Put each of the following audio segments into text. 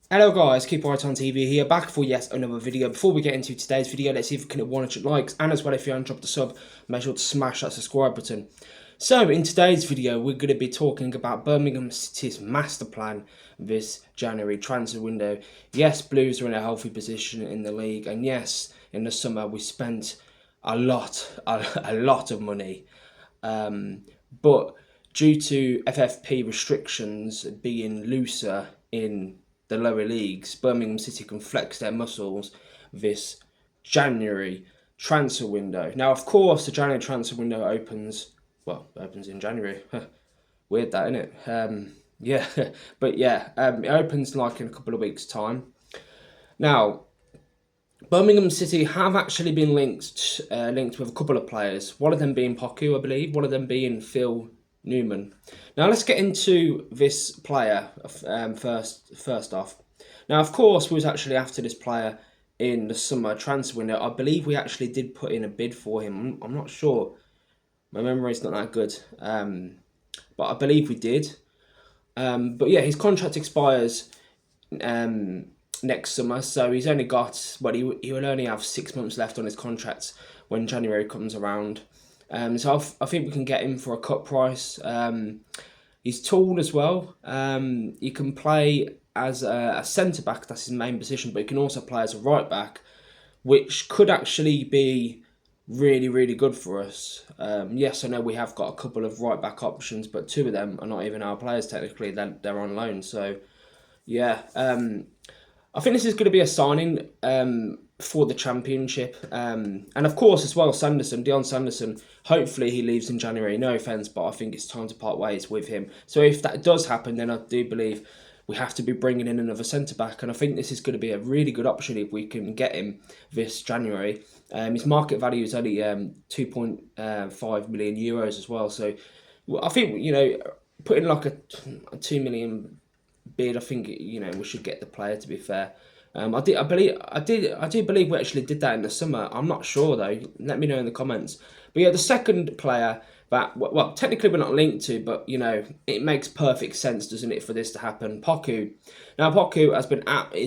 Hello guys, Keep Right on TV here, back for yet another video. Before we get into today's video, let's see if we can hit 100 likes, and as well, if you haven't dropped a sub, make sure to smash that subscribe button. So in today's video, we're going to be talking about Birmingham City's master plan this January transfer window. Yes, Blues are in a healthy position in the league, and yes, in the summer we spent a lot of money, but due to FFP restrictions being looser in the lower leagues, Birmingham City can flex their muscles this January transfer window. Now, of course, the January transfer window opens in January. Weird that, isn't it? Yeah, but yeah, it opens like in a couple of weeks' time. Now, Birmingham City have actually been linked with a couple of players. One of them being Poku, I believe. One of them being Phil Newman. Now let's get into this player first off. Now, of course, we was actually after this player in the summer transfer window. I believe we actually did put in a bid for him. I'm not sure. My memory's not that good. But I believe we did. But yeah, his contract expires next summer, so he's only got, well, he will only have 6 months left on his contract when January comes around. So I think we can get him for a cut price. He's tall as well. He can play as a centre back, that's his main position, but he can also play as a right back, which could actually be really good for us. Yes, I know we have got a couple of right back options, but two of them are not even our players technically. They're on loan. So yeah, I think this is going to be a signing for the Championship. And of course, as well, Dion Sanderson, hopefully he leaves in January. No offence, but I think it's time to part ways with him. So if that does happen, then I do believe we have to be bringing in another centre-back. And I think this is going to be a really good option if we can get him this January. His market value is only 2.5 million euros as well. So I think, putting like a 2 million bid, I think we should get the player. To be fair, I do believe we actually did that in the summer. I'm not sure though. Let me know in the comments. But yeah, the second player that, well, technically we're not linked to, but it makes perfect sense, doesn't it, for this to happen? Poku. Now Poku has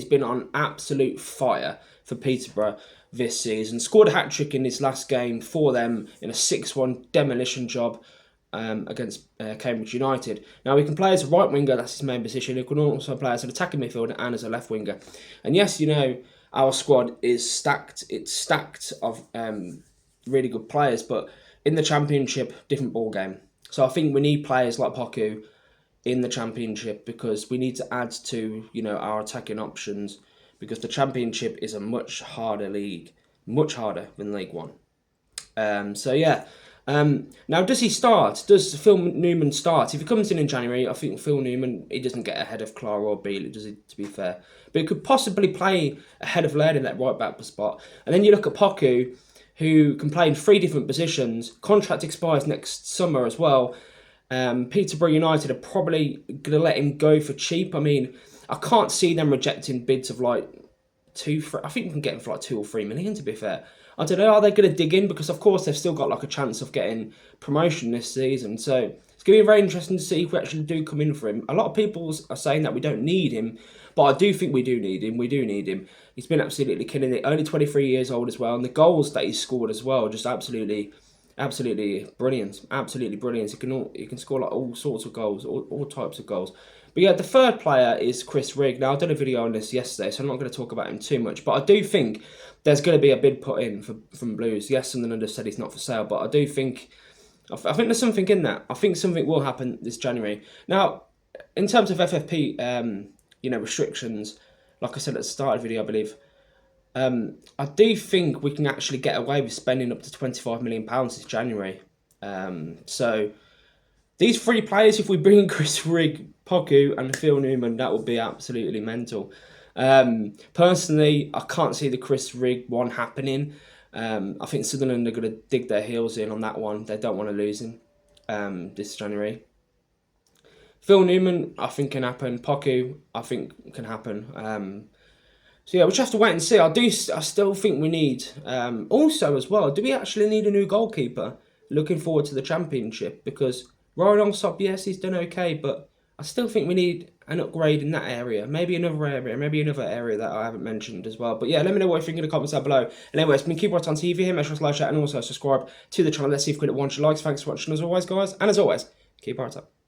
been on absolute fire for Peterborough this season. Scored a hat-trick in his last game for them in a 6-1 demolition job against Cambridge United. Now he can play as a right winger, that's his main position. He can also play as an attacking midfielder and as a left winger. And yes, our squad is stacked. It's stacked of really good players, but in the Championship, different ball game. So I think we need players like Poku in the Championship because we need to add to our attacking options, because the Championship is a much harder league, much harder than League One. So yeah. Now, does he start? Does Phil Newman start? If he comes in January, I think Phil Newman, he doesn't get ahead of Clara or Bealey, does he, to be fair? But he could possibly play ahead of Laird in that right back spot. And then you look at Poku, who can play in 3 different positions. Contract expires next summer as well. Peterborough United are probably going to let him go for cheap. I mean, I can't see them rejecting bids of like I think we can get him for like 2 or 3 million, to be fair. I don't know, are they going to dig in? Because, of course, they've still got like a chance of getting promotion this season. So it's going to be very interesting to see if we actually do come in for him. A lot of people are saying that we don't need him, but I do think we do need him. We do need him. He's been absolutely killing it. Only 23 years old as well. And the goals that he's scored as well, just absolutely brilliant. Absolutely brilliant. He can score like all sorts of goals, all types of goals. But yeah, the third player is Chris Rigg. Now, I did a video on this yesterday, so I'm not going to talk about him too much. But I do think there's going to be a bid put in from Blues. Yes, Sunderland have said he's not for sale, but I think there's something in that. I think something will happen this January. Now, in terms of FFP, restrictions, like I said at the start of the video, I believe, I do think we can actually get away with spending up to £25 million this January. So these 3 players, if we bring in Chris Rigg, Poku and Phil Newman, that would be absolutely mental. Personally, I can't see the Chris Rigg one happening. I think Sunderland are going to dig their heels in on that one. They don't want to lose him this January. Phil Newman, I think can happen. Poku, I think can happen. So yeah, we'll just have to wait and see. I still think we need. Also as well, do we actually need a new goalkeeper? Looking forward to the Championship, because Ryan Alsop, yes, he's done okay, but I still think we need an upgrade in that area. Maybe another area that I haven't mentioned as well. But yeah, let me know what you think in the comments down below. And anyway, it's been Keyboard on TV here. Make sure to like, share, and also subscribe to the channel. Let's see if we can get 100 likes. Thanks for watching as always, guys. And as always, keep our up.